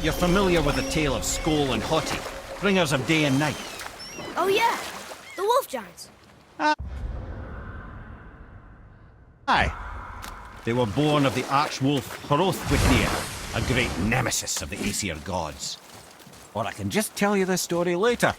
you're familiar with the tale of Skoll and Hoti, bringers of day and night. Oh yeah, the wolf giants. Aye. They were born of the arch-wolf Hrothwitnir, a great nemesis of the Aesir gods. Or I can just tell you this story later.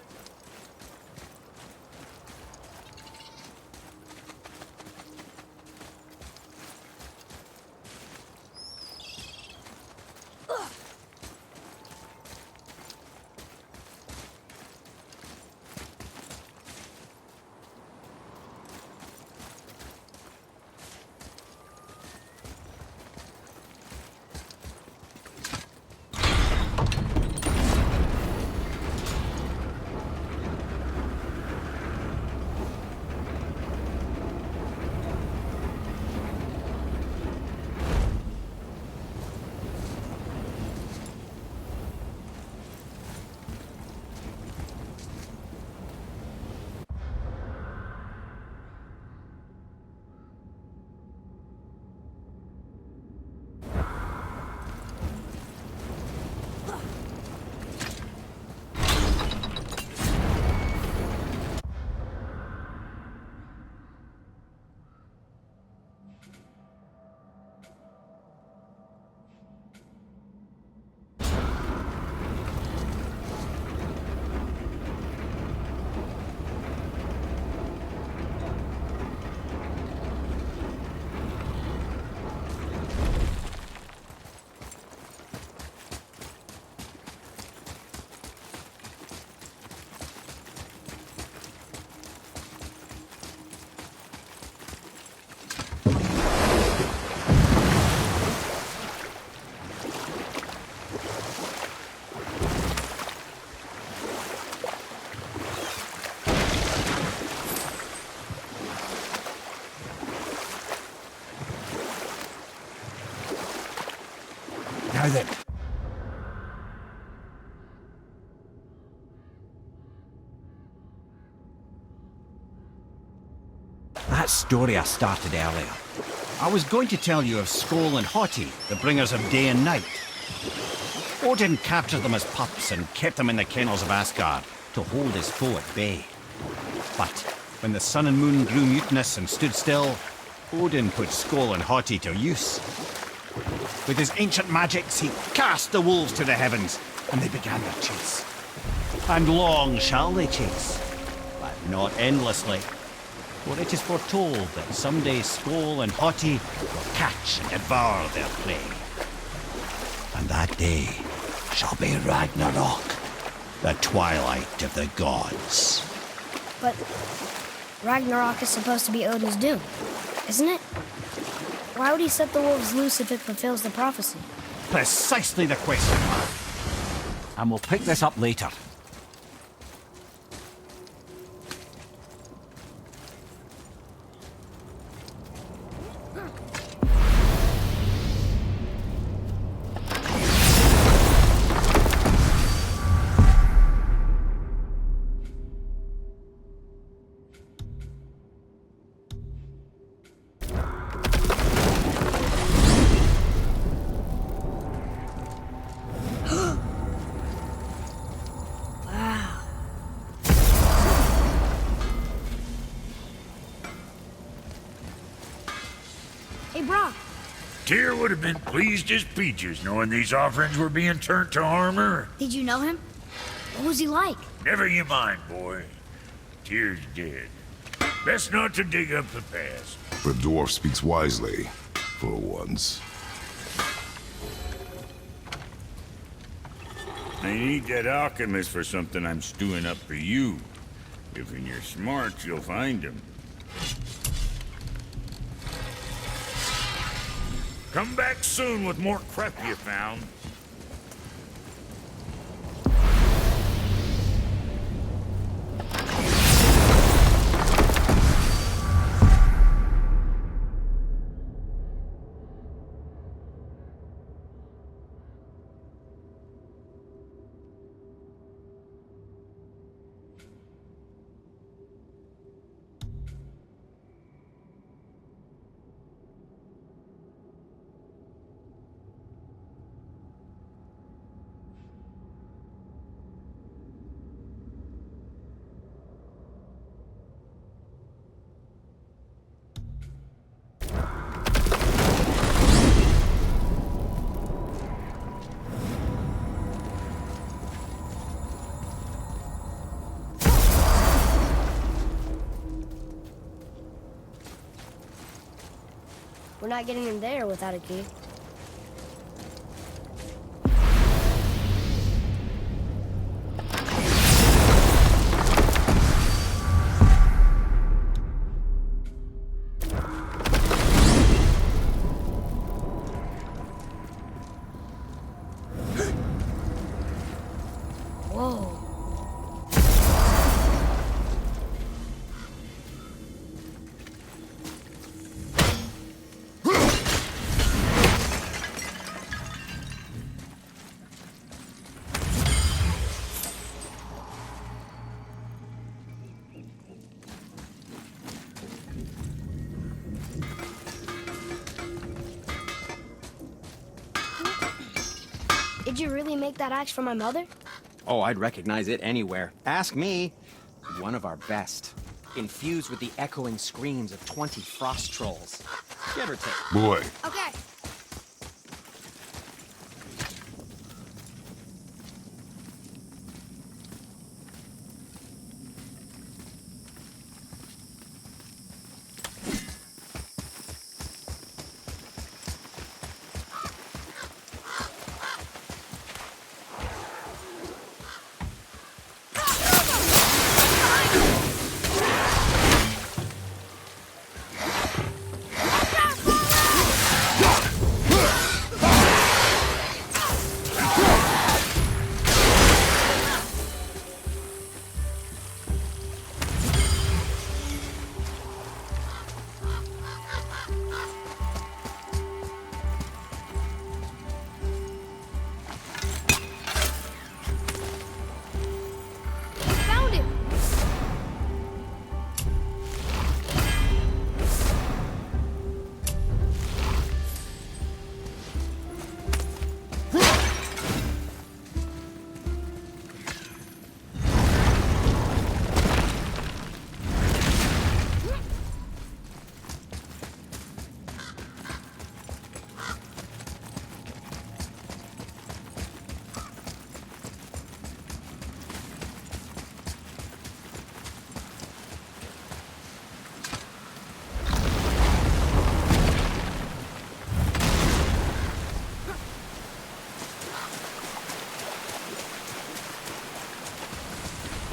Now then. That story I started earlier. I was going to tell you of Skoll and Hoti, the bringers of day and night. Odin captured them as pups and kept them in the kennels of Asgard to hold his foe at bay. But when the sun and moon grew mutinous and stood still, Odin put Skoll and Hoti to use. With his ancient magics, he cast the wolves to the heavens, and they began their chase. And long shall they chase, but not endlessly. For it is foretold that someday Skoll and Hoti will catch and devour their prey. And that day shall be Ragnarok, the twilight of the gods. But Ragnarok is supposed to be Odin's doom, isn't it? Why would he set the wolves loose if it fulfills the prophecy? Precisely the question. And we'll pick this up later. Hey, Brock. Tyr would have been pleased as peaches knowing these offerings were being turned to armor. Did you know him? What was he like? Never you mind, boy. Tyr's dead. Best not to dig up the past. The dwarf speaks wisely, for once. I need that alchemist for something I'm stewing up for you. If in your smarts, you'll find him. Come back soon with more crap you found. We're not getting in there without a key. Whoa. Did you really make that axe for my mother? Oh, I'd recognize it anywhere. Ask me. One of our best. Infused with the echoing screams of 20 frost trolls. Give or take. Boy, Okay. Found it!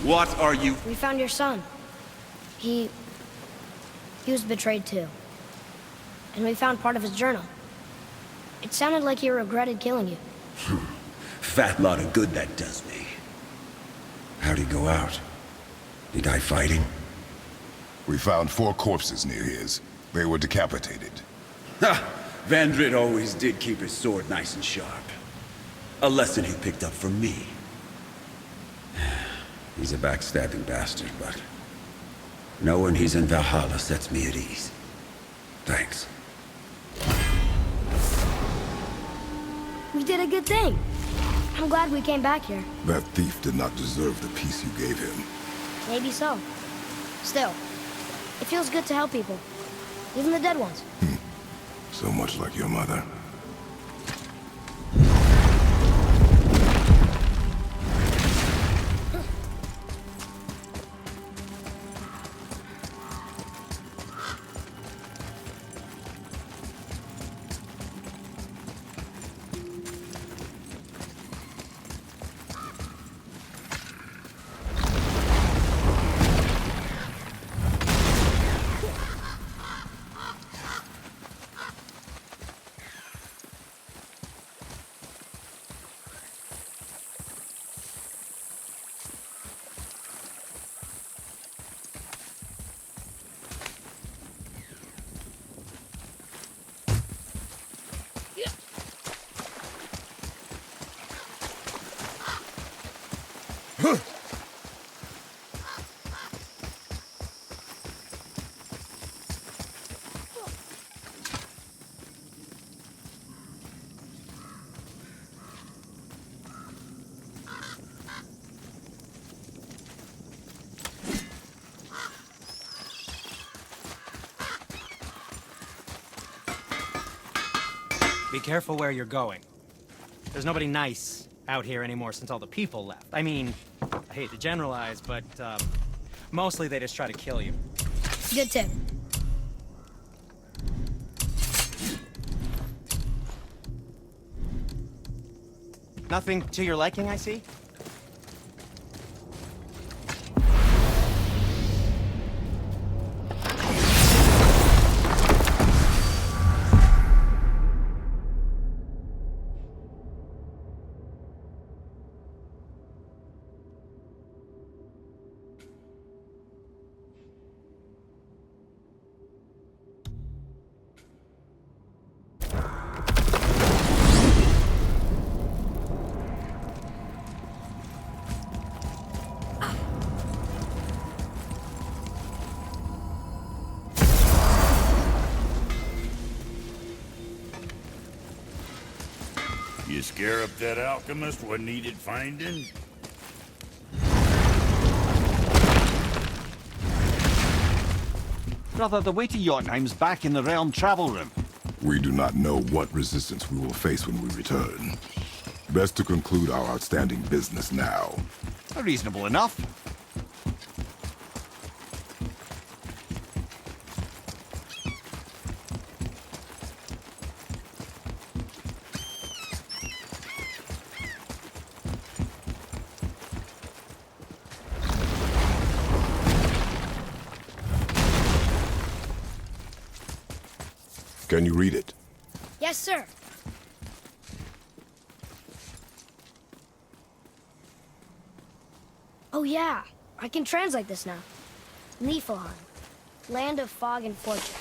What are you? We found your son. He was betrayed too. And we found part of his journal. It sounded like he regretted killing you. Fat lot of good that does me. How'd he go out? He die fighting? we found 4 corpses near his. They were decapitated. Ha! Vandrit always did keep his sword nice and sharp. A lesson he picked up from me. He's a backstabbing bastard, but knowing he's in Valhalla sets me at ease. Thanks. We did a good thing. I'm glad we came back here. That thief did not deserve the peace you gave him. Maybe so. Still, it feels good to help people. Even the dead ones. So much like your mother. Be careful where you're going. There's nobody nice out here anymore since all the people left. I mean, I hate to generalize, but mostly they just try to kill you. Good tip. Nothing to your liking, I see? You scare up that alchemist what needed finding? Brother, the way to Jotunheim's back in the realm travel room. We do not know what resistance we will face when we return. Best to conclude our outstanding business now. Reasonable enough. Can you read it? Yes, sir. Oh yeah, I can translate this now. Niflheim, land of fog and fortune.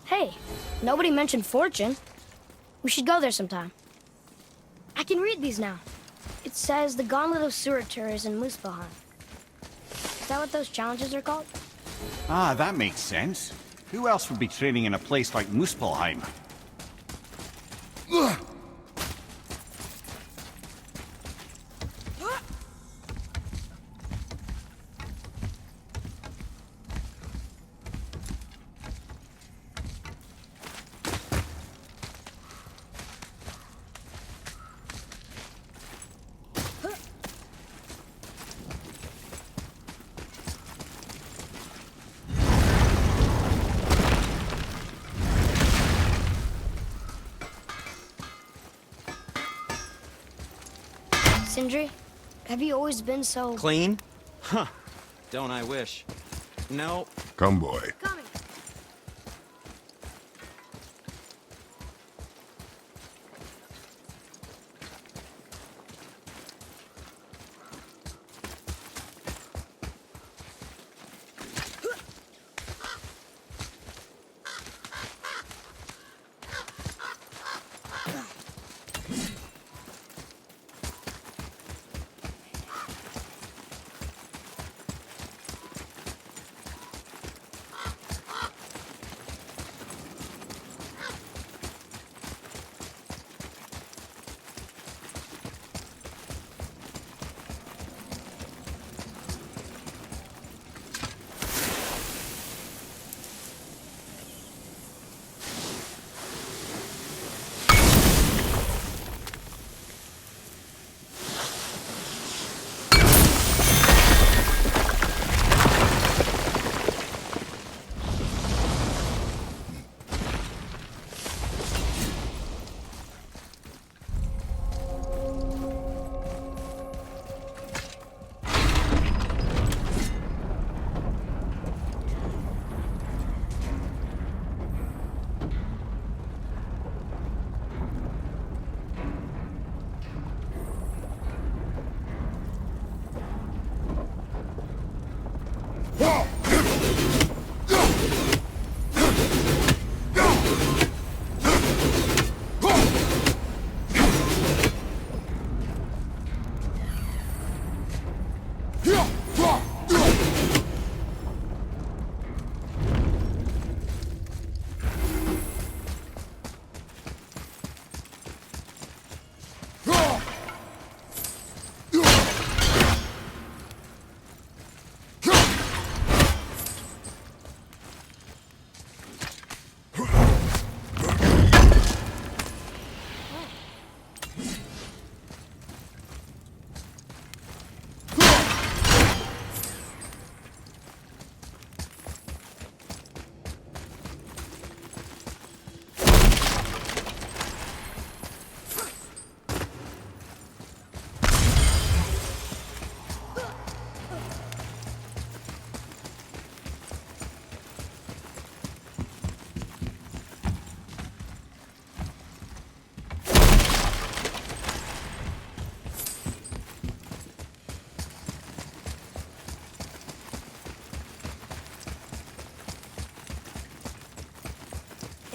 Hey, nobody mentioned fortune. We should go there sometime. I can read these now. It says the Gauntlet of Surtur is in Muspelheim. Is that what those challenges are called? Ah, that makes sense. Who else would be training in a place like Muspelheim? Sindri, have you always been so... Clean? Huh. Don't I wish. No. Come, boy. Coming.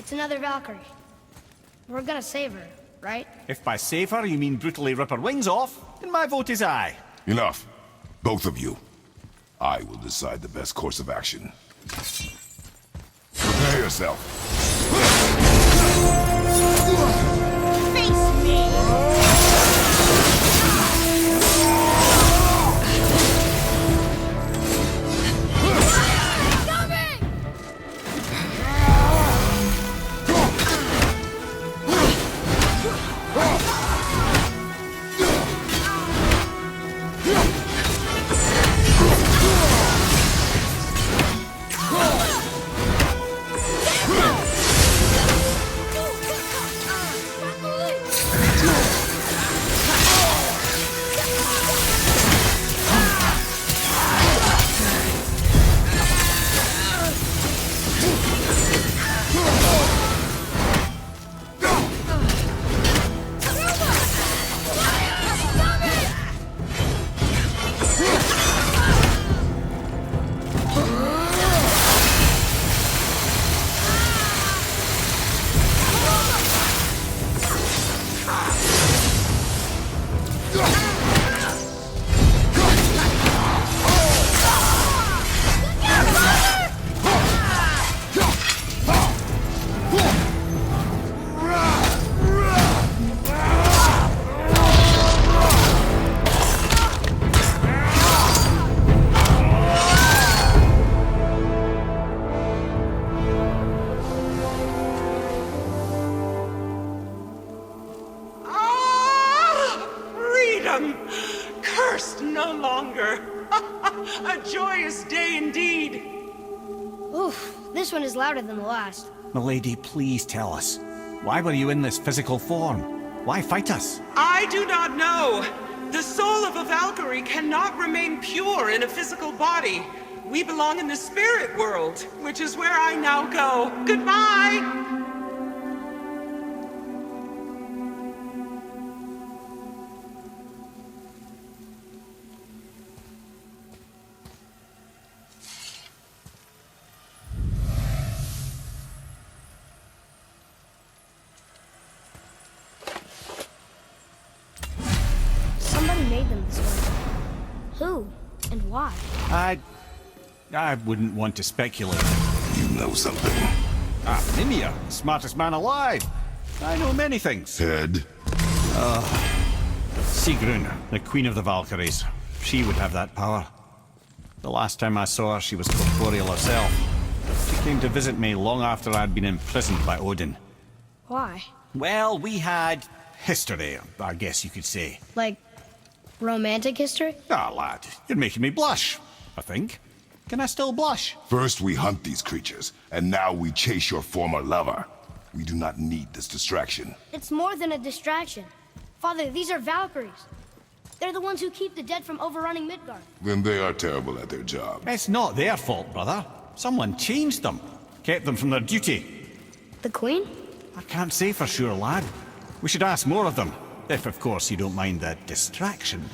It's another Valkyrie. We're gonna save her, right? If by save her you mean brutally rip her wings off, then my vote is aye. Enough. Both of you. I will decide the best course of action. Prepare yourself. Face me! Cursed no longer. A joyous day indeed. Oof, this one is louder than the last. Milady, please tell us. Why were you in this physical form? Why fight us? I do not know. The soul of a Valkyrie cannot remain pure in a physical body. We belong in the spirit world, which is where I now go. Goodbye! Somebody made them this way. Who and why? I wouldn't want to speculate. You know something. Mimir, smartest man alive. I know many things. Head. Sigrun, the queen of the Valkyries. She would have that power. The last time I saw her, she was corporeal herself. She came to visit me long after I'd been imprisoned by Odin. Why? Well, we had history, I guess you could say. Like, romantic history? Ah, lad, you're making me blush, I think. Can I still blush? First we hunt these creatures, and now we chase your former lover. We do not need this distraction. It's more than a distraction. Father, these are Valkyries. They're the ones who keep the dead from overrunning Midgard. Then they are terrible at their job. It's not their fault, brother. Someone changed them. Kept them from their duty. The Queen? I can't say for sure, lad. We should ask more of them. If, of course, you don't mind that distraction.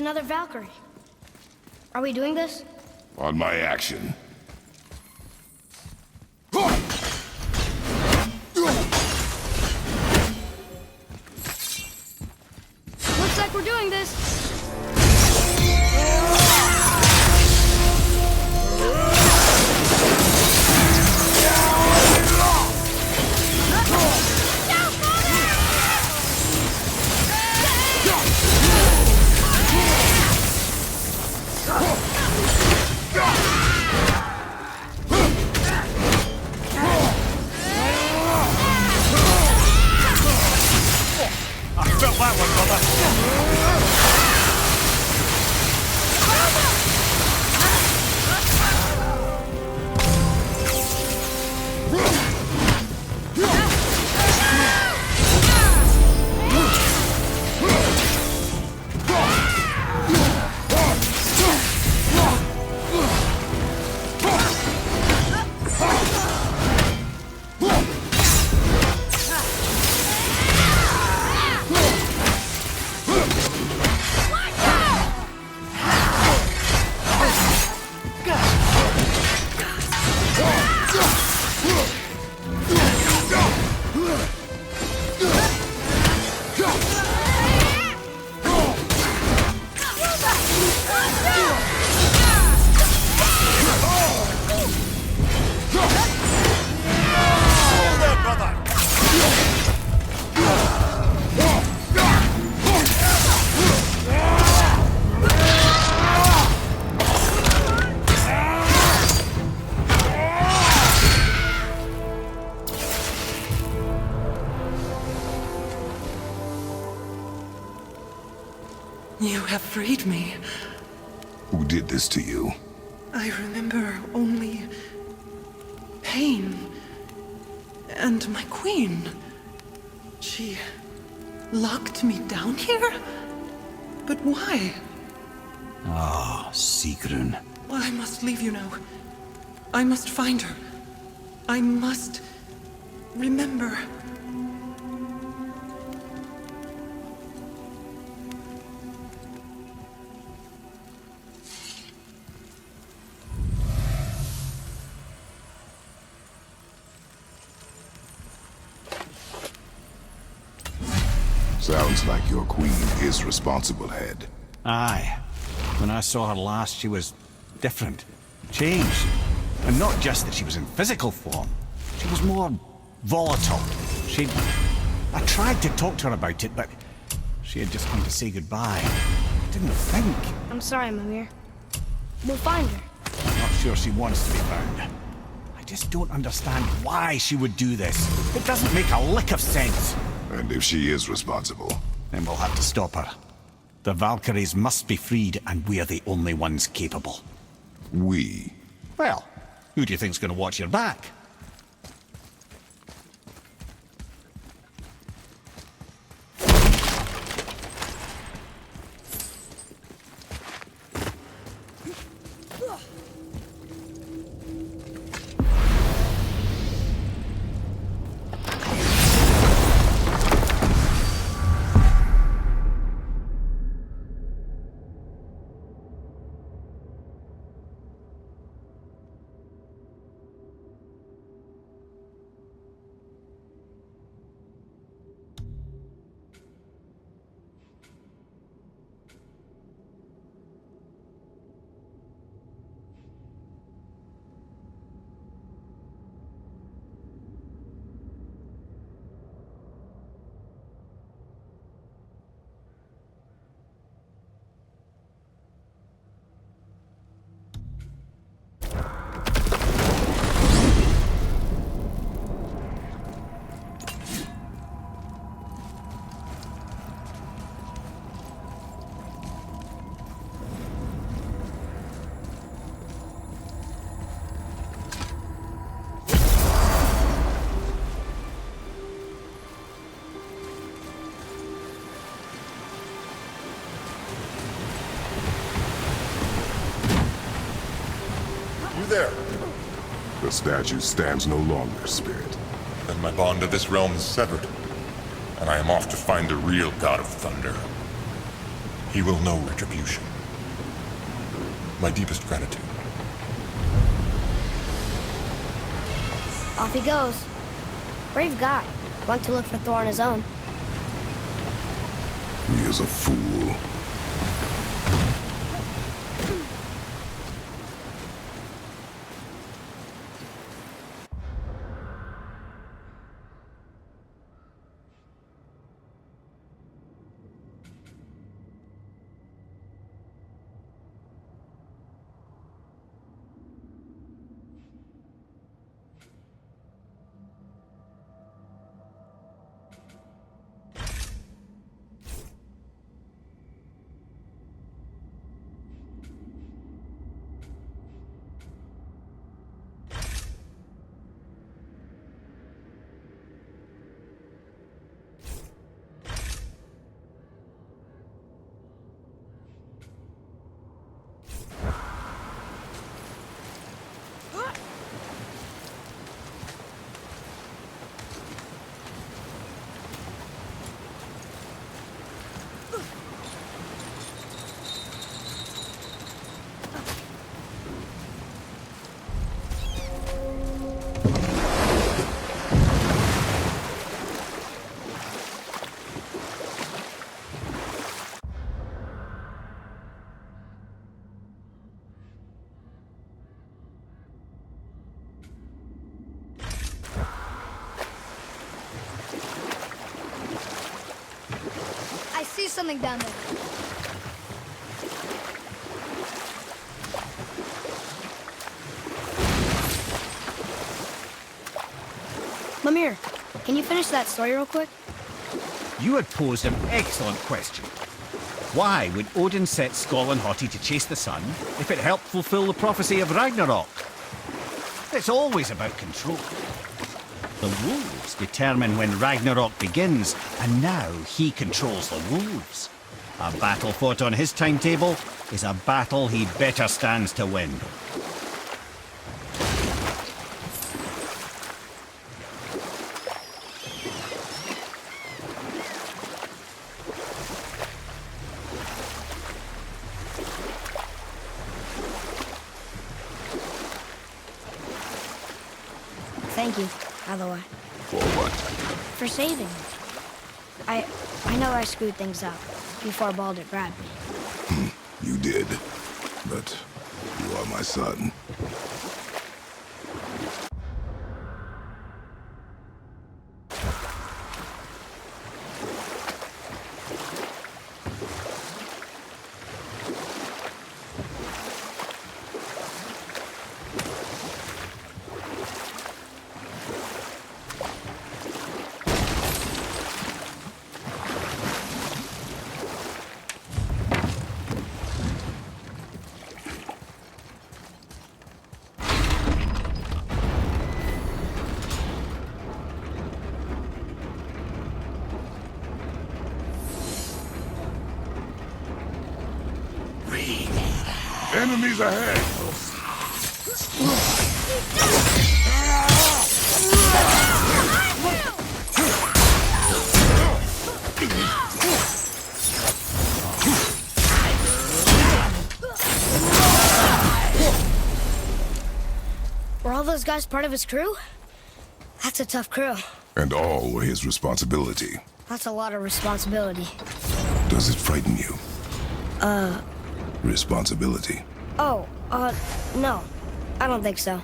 another Valkyrie. Are we doing this? On my action. Looks like we're doing this. I felt that one, brother. You have freed me. Who did this to you? I remember only pain and my queen. She locked me down here? But why? Ah, Sigrun. I must leave you now. I must find her. I must remember. Sounds like your queen is responsible, Head. Aye. When I saw her last, she was different. Changed. And not just that she was in physical form. She was more volatile. I tried to talk to her about it, but she had just come to say goodbye. I didn't think. I'm sorry, Mimir. We'll find her. I'm not sure she wants to be found. I just don't understand why she would do this. It doesn't make a lick of sense. And if she is responsible, Then we'll have to stop her. The Valkyries must be freed, and we're the only ones capable. we. Well, who do you think's gonna watch your back? You there? The statue stands no longer, Spirit. Then my bond to this realm is severed, and I am off to find the real God of Thunder. He will know retribution. My deepest gratitude. Off he goes. Brave guy. Went to look for Thor on his own. He is a fool. I see something down there. Mimir, can you finish that story real quick? You had posed an excellent question. Why would Odin set Skoll and Hati to chase the sun if it helped fulfill the prophecy of Ragnarok? It's always about control. The wolves determine when Ragnarok begins, and now he controls the wolves. A battle fought on his timetable is a battle he better stands to win. Thank you, by the way. For what? For saving me. I know I screwed things up before Baldur grabbed me. You did. But you are my son. Enemies ahead! Were all those guys part of his crew? That's a tough crew. And all were his responsibility. That's a lot of responsibility. Does it frighten you? Responsibility. Oh, no. I don't think so.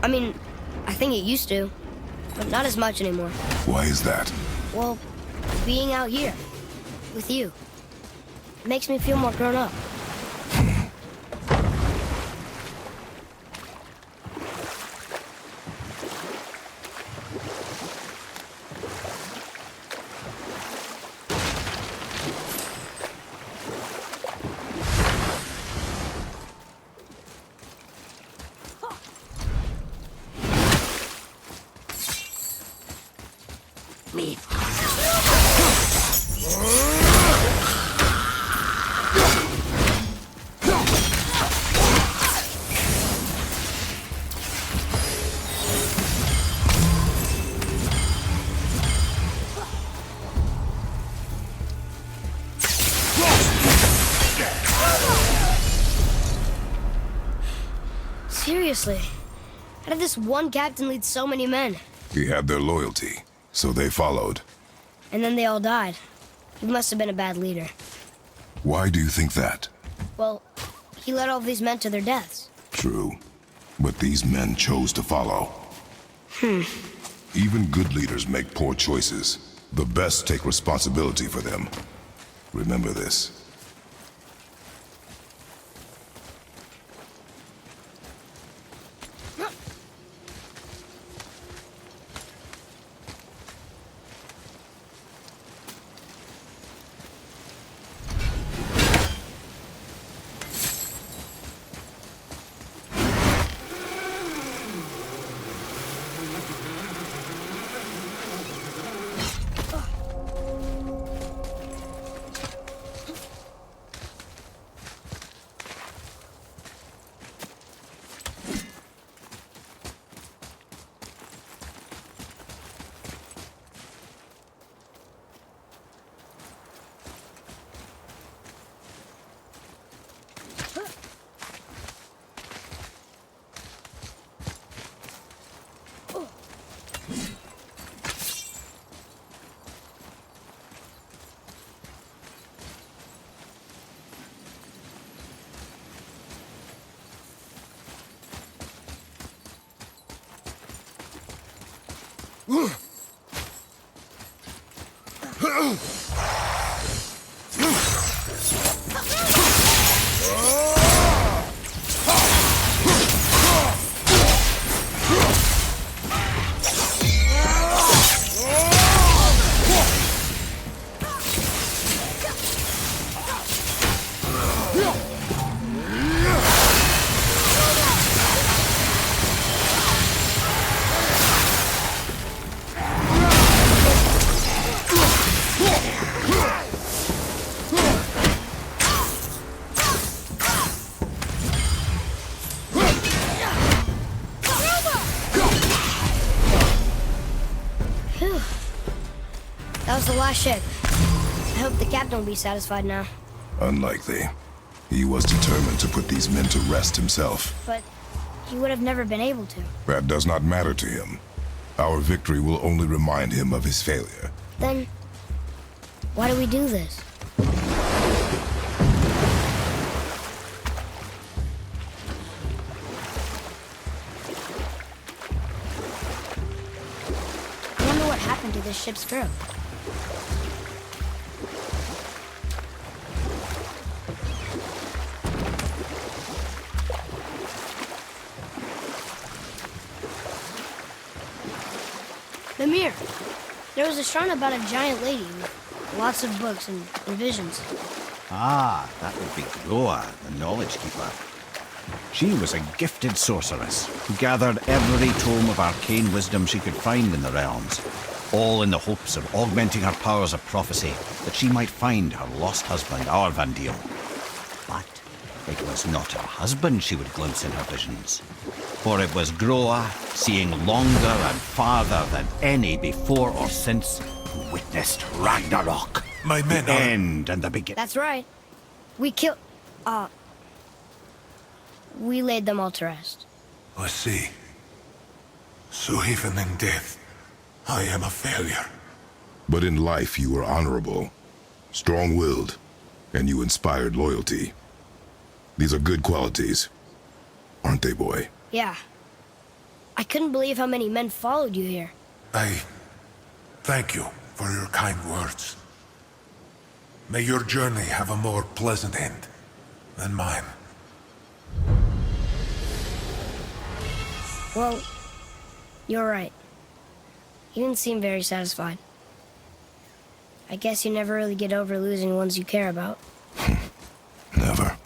I mean, I think it used to, but not as much anymore. Why is that? Well, being out here with you makes me feel more grown up. Seriously, how did this one captain lead so many men? He had their loyalty, so they followed. And then they all died. He must have been a bad leader. Why do you think that? Well, he led all these men to their deaths. True. But these men chose to follow. Even good leaders make poor choices. The best take responsibility for them. Remember this. That was the last ship. I hope the captain will be satisfied now. Unlikely. He was determined to put these men to rest himself. But he would have never been able to. That does not matter to him. Our victory will only remind him of his failure. Then, why do we do this? I wonder what happened to this ship's crew. Mimir, there was a shrine about a giant lady with lots of books and visions. Ah, that would be Groa, the Knowledge Keeper. She was a gifted sorceress who gathered every tome of arcane wisdom she could find in the realms, all in the hopes of augmenting her powers of prophecy that she might find her lost husband, Arvandil. But it was not her husband she would glimpse in her visions, for it was Groa, seeing longer and farther than any before or since, who witnessed Ragnarok. My men The are... end and the beginning. That's right. We killed... we laid them all to rest. I see. So even in death, I am a failure. But in life you were honorable, strong-willed, and you inspired loyalty. These are good qualities, aren't they, boy? Yeah. I couldn't believe how many men followed you here. I thank you for your kind words. May your journey have a more pleasant end than mine. Well, you're right. You didn't seem very satisfied. I guess you never really get over losing ones you care about. Never.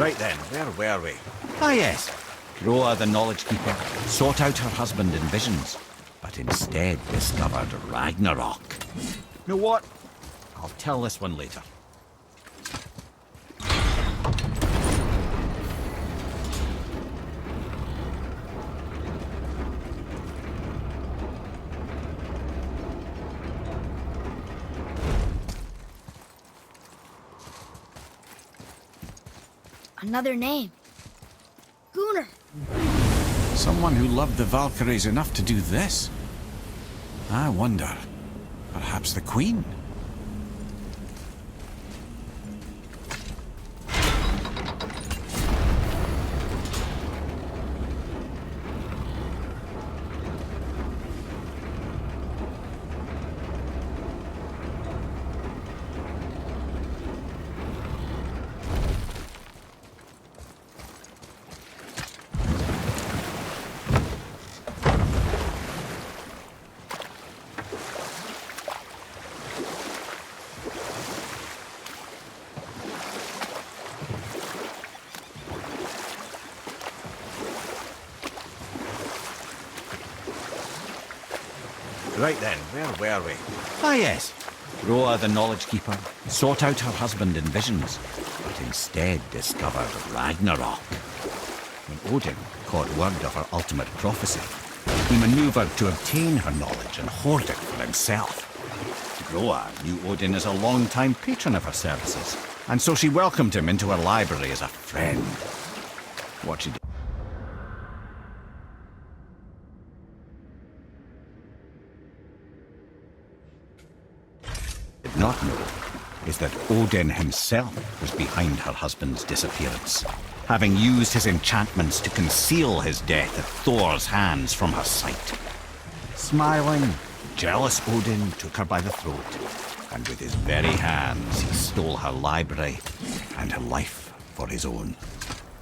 Right then, where were we? Ah, yes. Groa, the Knowledge Keeper, sought out her husband in visions, but instead discovered Ragnarok. Know what? I'll tell this one later. Another name. Gunnar. Someone who loved the Valkyries enough to do this? I wonder. Perhaps the Queen? Right then, where were we? Ah, yes. Groa, the Knowledge Keeper, sought out her husband in visions, but instead discovered Ragnarok. When Odin caught word of her ultimate prophecy, he maneuvered to obtain her knowledge and hoard it for himself. Groa knew Odin as a long-time patron of her services, and so she welcomed him into her library as a friend. What she did not know is that Odin himself was behind her husband's disappearance, having used his enchantments to conceal his death at Thor's hands from her sight. Smiling, jealous Odin took her by the throat, and with his very hands he stole her library and her life for his own.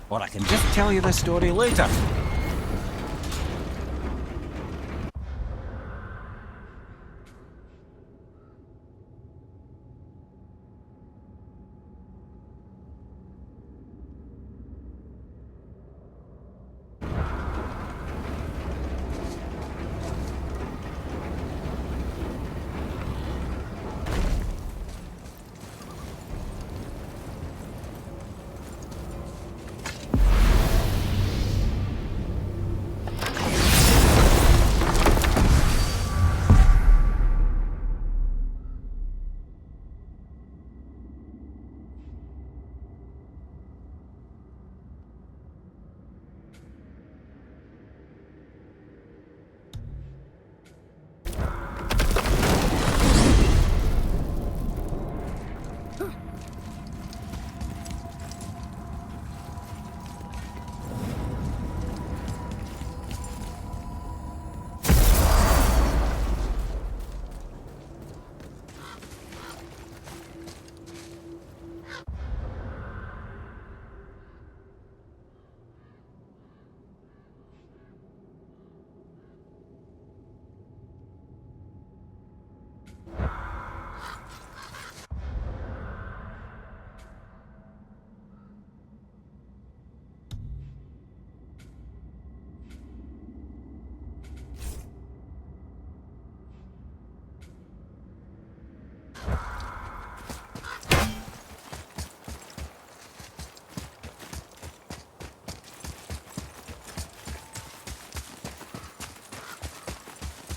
Or I can just tell you this story later.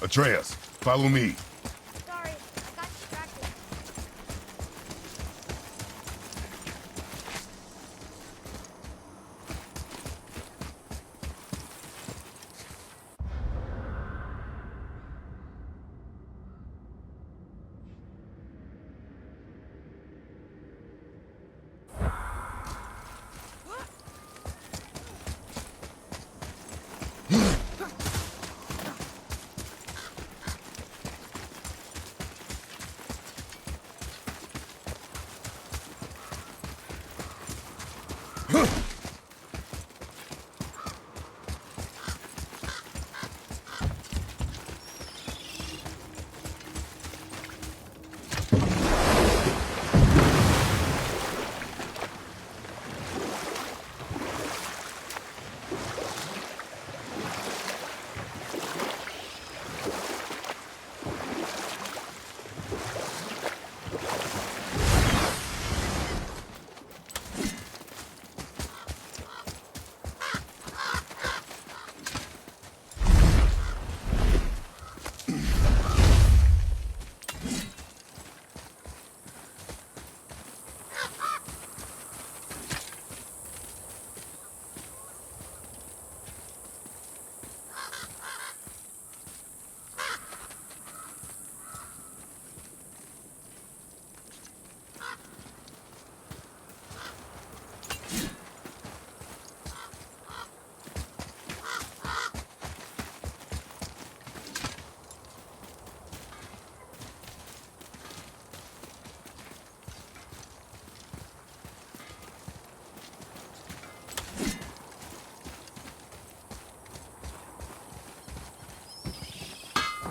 Atreus, follow me. Sorry, I got distracted.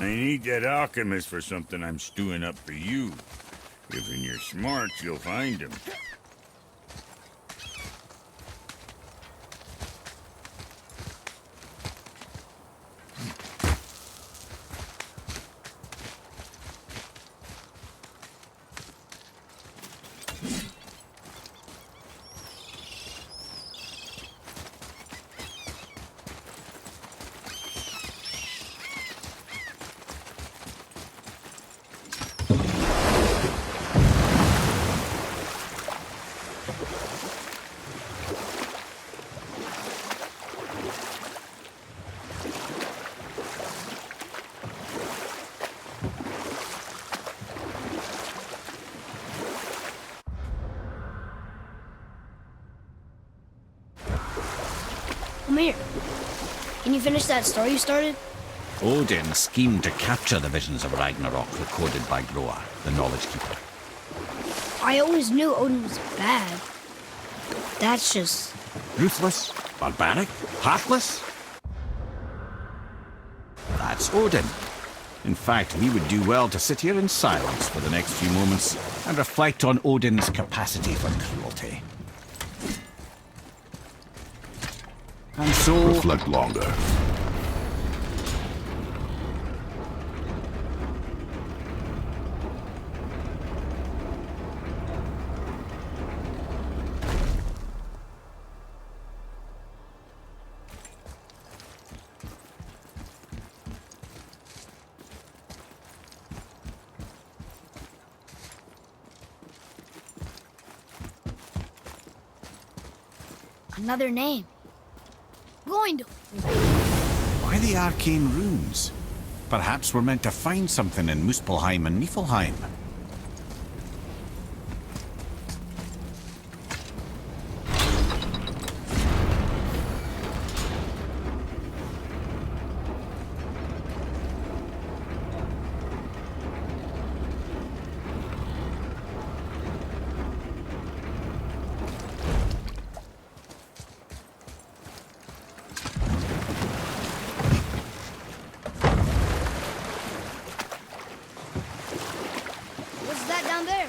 I need that alchemist for something I'm stewing up for you. If in your smarts, you'll find him. Come here. Can you finish that story you started? Odin schemed to capture the visions of Ragnarok recorded by Groa, the Knowledge Keeper. I always knew Odin was bad. That's just... Ruthless, barbaric, heartless. That's Odin. In fact, we would do well to sit here in silence for the next few moments and reflect on Odin's capacity for cruelty. And so... Reflect longer. Another name. Goindel. Why the arcane runes? Perhaps we're meant to find something in Muspelheim and Niflheim. What's that down there?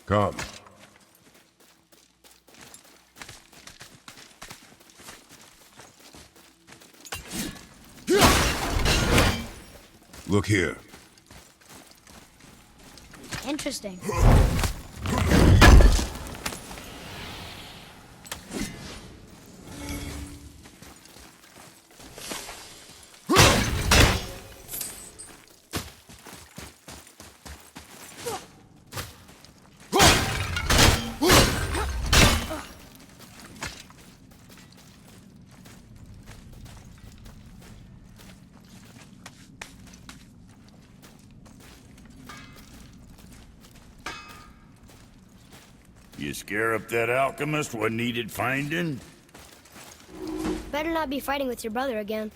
Come. Look here. Interesting. You scare up that alchemist what needed finding? Better not be fighting with your brother again.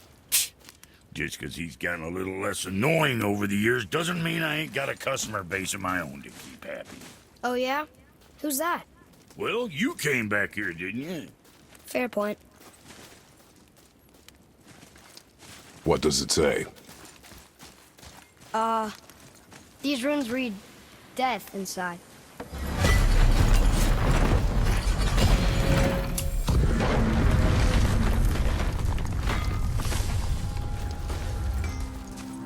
Just 'cause he's gotten a little less annoying over the years doesn't mean I ain't got a customer base of my own to keep happy. Oh, yeah? Who's that? Well, you came back here, didn't you? Fair point. What does it say? These runes read death inside.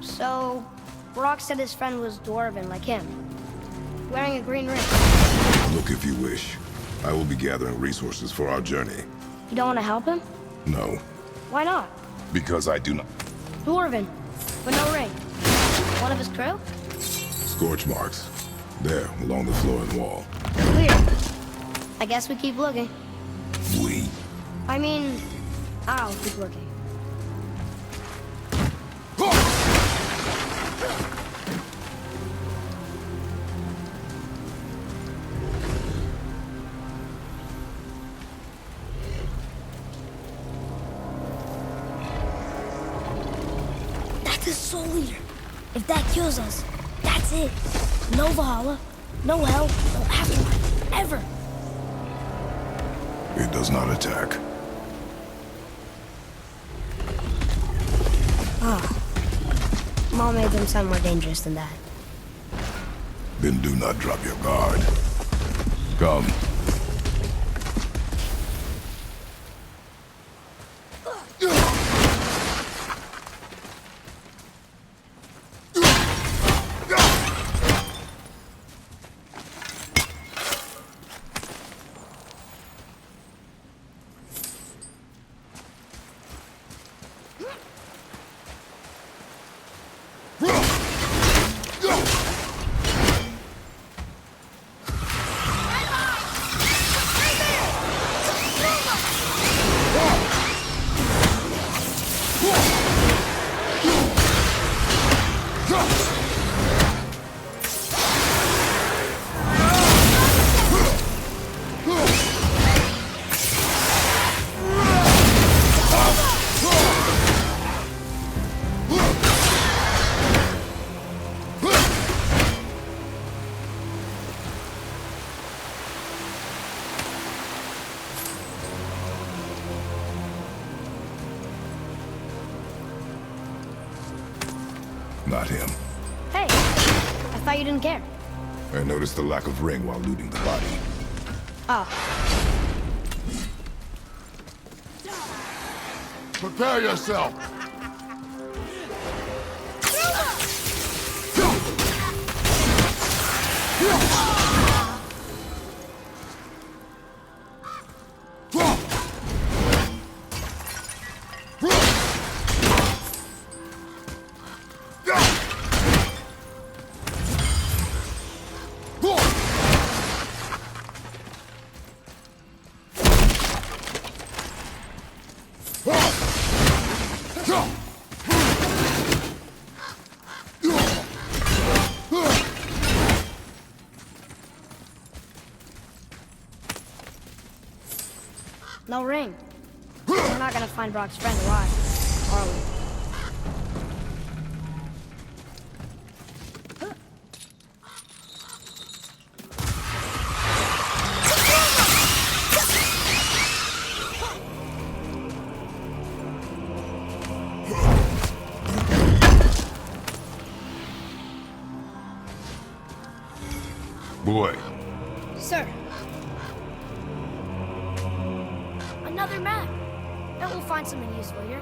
So, Brock said his friend was dwarven like him, wearing a green ring. Look if you wish. I will be gathering resources for our journey. You don't want to help him? No, Why not? because I do not. Dwarven, but no ring. One of his crew? Scorch marks. There, along the floor and wall. Weird. I guess we keep looking. We. I mean, I'll keep looking. That's the Soul Eater. If that kills us, that's it. No Valhalla, no hell, no afterlife, ever. It does not attack. Mom made them sound more dangerous than that. Then do not drop your guard. Come. Not him. Hey, I thought you didn't care. I noticed the lack of ring while looting the body. Oh, Prepare yourself! no ring. We're not gonna find Brock's friend alive, are we? Boy, Sir. Another map. Bet we'll find something useful here.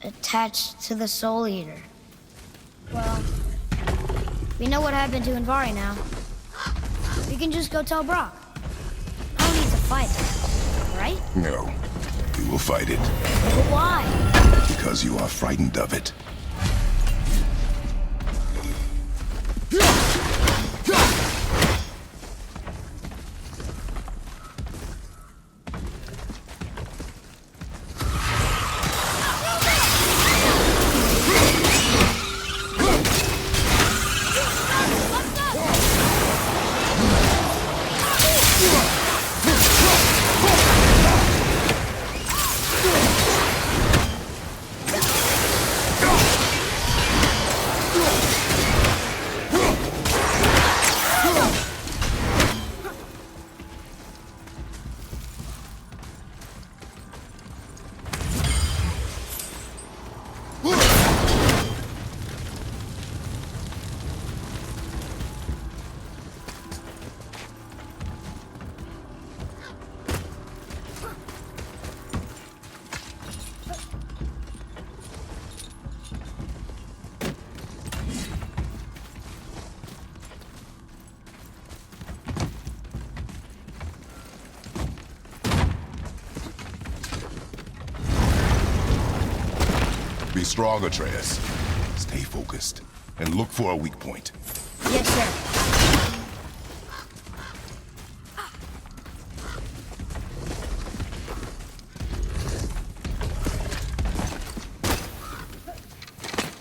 attached to the Soul Eater. Well, we know what happened to Anvari now. We can just go tell Brock. No need to fight it, right? No. We will fight it. But why? Because you are frightened of it. Be strong, Atreus. Stay focused, and look for a weak point. Yes, sir.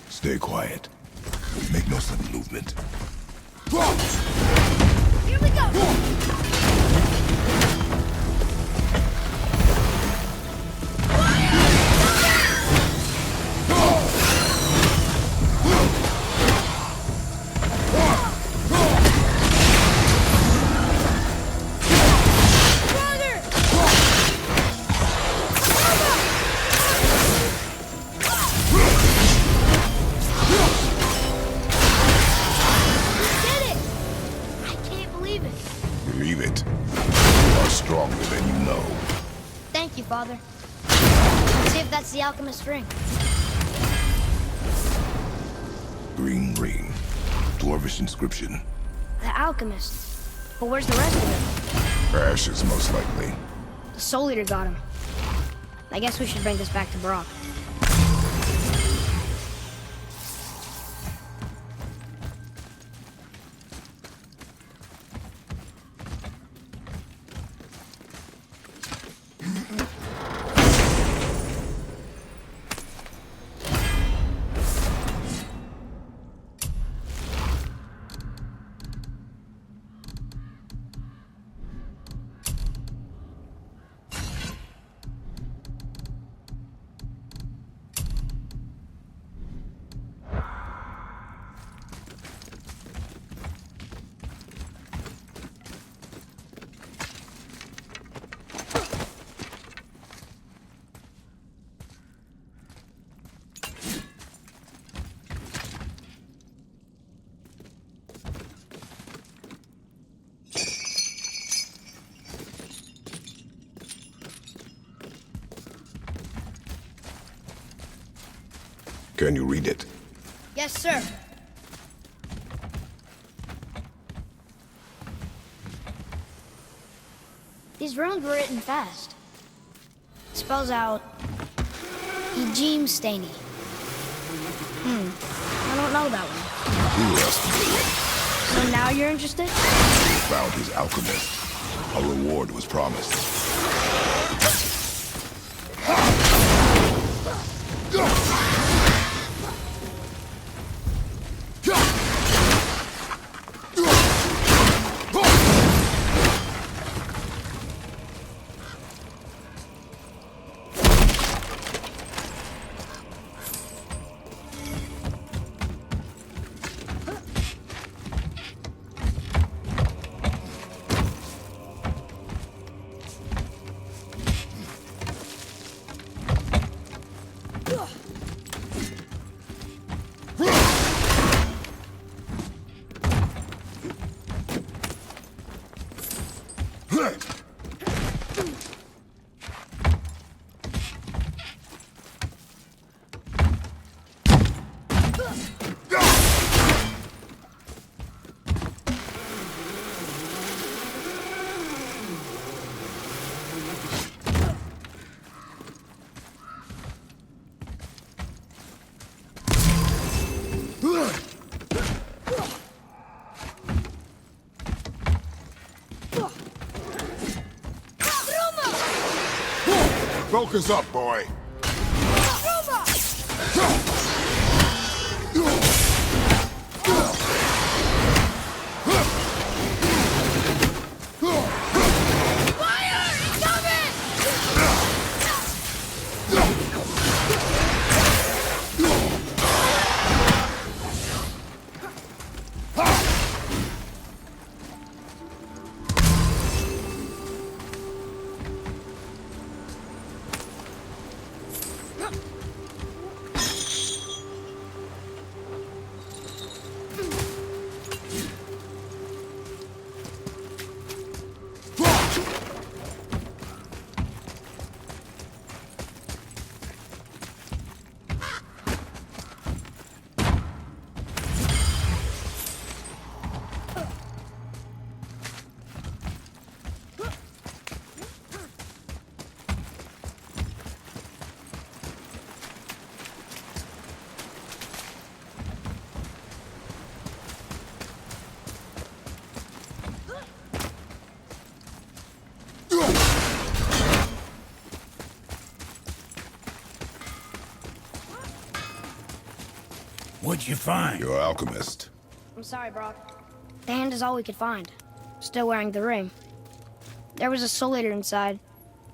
Stay quiet. Make no sudden movement. Here we go! Believe it. You are stronger than you know. Thank you, Father. Let's see if that's the alchemist's ring. Green ring. Dwarvish inscription. The alchemist. But where's the rest of it? Ashes, most likely. The Soul Eater got him. I guess we should bring this back to Brock. Can you read it? Yes, sir. These runes were written fast. It spells out Ejim Staney. I don't know that one. Who else did So now you're interested? We found his alchemist. A reward was promised. Focus up, boy. What'd you find? Your alchemist. I'm sorry, Brock. The hand is all we could find. Still wearing the ring. There was a soul eater inside,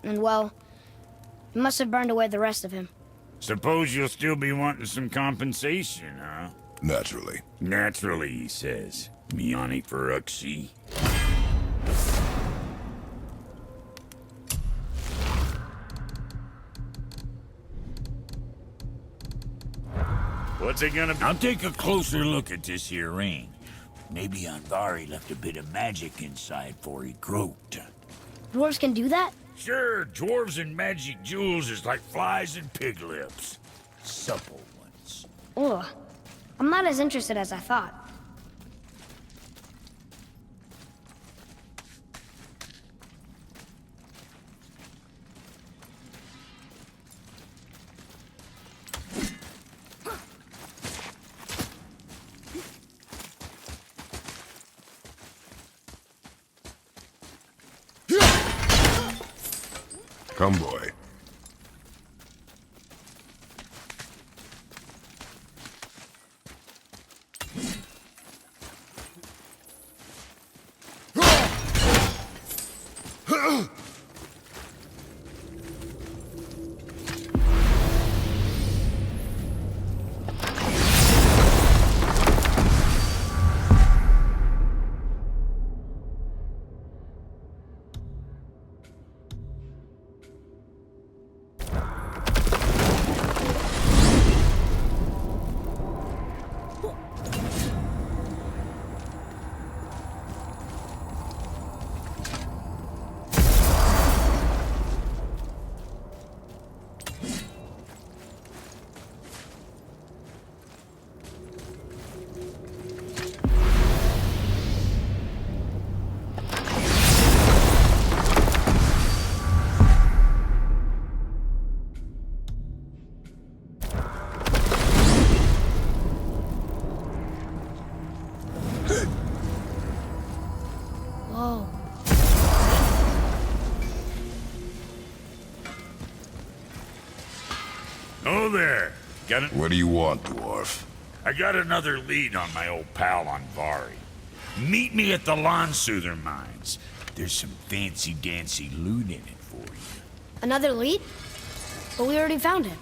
and well, it must have burned away the rest of him. Suppose you'll still be wanting some compensation, huh? Naturally. Naturally, he says. Miani Feruxi. What's it gonna be? I'll take a closer look at this here ring. Maybe Andvari left a bit of magic inside before he croaked. Dwarves can do that? Sure, dwarves and magic jewels is like flies and pig lips. Supple ones. Ugh. I'm not as interested as I thought. Come, boy. Whoa. Oh there. Got it. What do you want, dwarf? I got another lead on my old pal Andvari. Meet me at the Lawnsoother mines. There's some fancy-dancy loot in it for you. Another lead? But we already found him.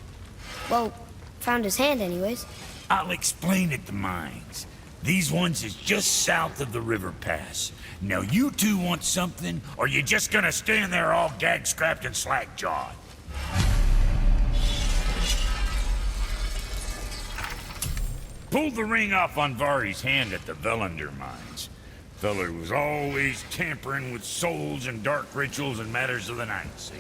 Well, found his hand anyways. I'll explain at the mines. These ones is just south of the river pass. Now you two want something, or you just gonna stand there all gag-scrapped and slack-jawed? Pulled the ring off Andvari's hand at the Velander mines. Feller was always tampering with souls and dark rituals and matters of the night, see?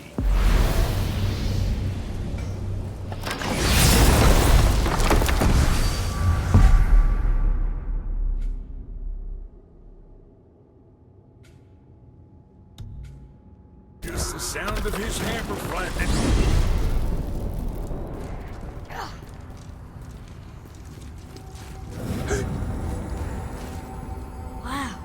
Thor's hammer flattening. Wow.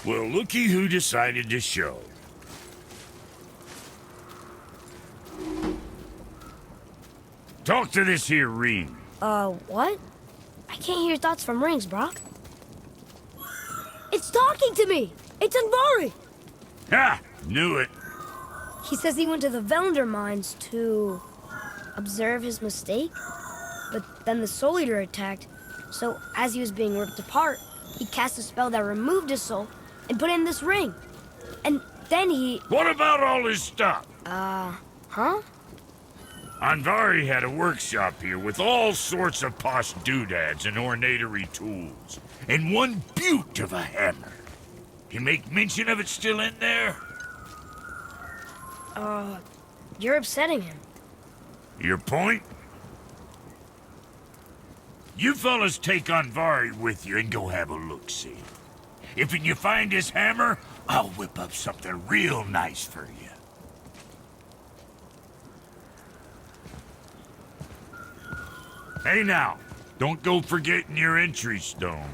Well, looky who decided to show. Talk to this here ring. What? I can't hear thoughts from rings, Brock. It's talking to me! It's Anvari! Ha! Knew it. He says he went to the Velander mines to observe his mistake, but then the Soul Eater attacked, so as he was being ripped apart, he cast a spell that removed his soul and put it in this ring. And then he... What about all his stuff? Huh? Anvari had a workshop here with all sorts of posh doodads and ornatory tools, and one beaut of a hammer. You make mention of it still in there? You're upsetting him. Your point? You fellas take Anvari with you and go have a look-see. If you find his hammer, I'll whip up something real nice for you. Hey now, don't go forgetting your entry stone.